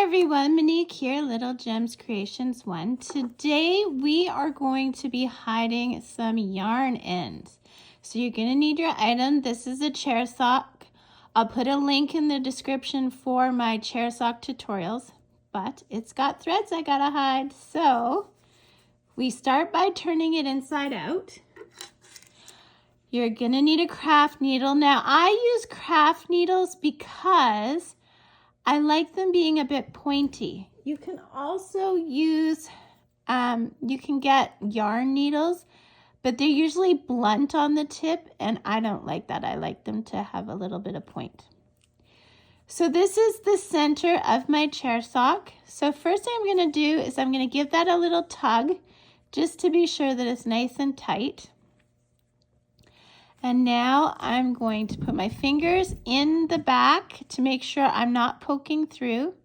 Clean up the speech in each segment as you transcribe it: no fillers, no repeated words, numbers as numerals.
everyone, Monique here, Little Gems Creations 1. Today we are going to be hiding some yarn ends. So you're going to need your item. This is a chair sock. I'll put a link in the description for my chair sock tutorials, but it's got threads I gotta hide. So we start by turning it inside out. You're going to need a craft needle. Now I use craft needles because I like them being a bit pointy. You can also use, you can get yarn needles, but they're usually blunt on the tip, and I don't like that. I like them to have a little bit of point. So this is the center of my chair sock. So first thing I'm going to do is I'm going to give that a little tug just to be sure that it's nice and tight. And now I'm going to put my fingers in the back to make sure I'm not poking through.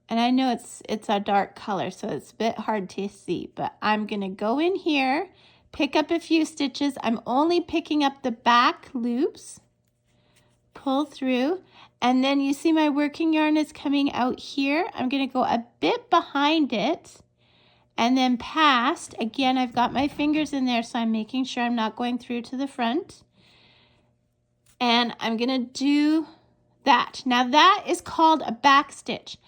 And I know it's a dark color, so it's a bit hard to see, but I'm going to go in here, pick up a few stitches. I'm only picking up the back loops, pull through, and then you see my working yarn is coming out here. I'm going to go a bit behind it. And then past, again, I've got my fingers in there, so I'm making sure I'm not going through to the front. And I'm going to do that. Now that is called a back stitch.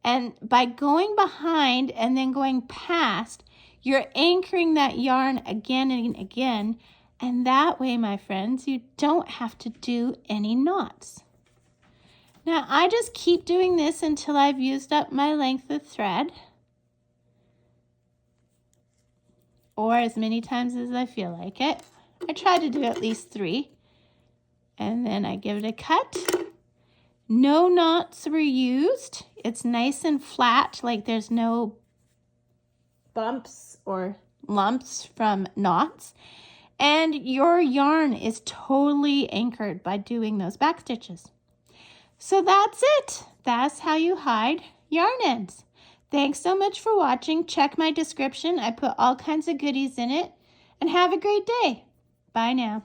And by going behind and then going past, you're anchoring that yarn again and again. And that way, my friends, you don't have to do any knots. Now I just keep doing this until I've used up my length of thread, or as many times as I feel like it. I try to do at least 3. And then I give it a cut. No knots were used. It's nice and flat, like there's no bumps or lumps from knots. And your yarn is totally anchored by doing those back stitches. So that's it. That's how you hide yarn ends. Thanks so much for watching. Check my description. I put all kinds of goodies in it. And have a great day. Bye now.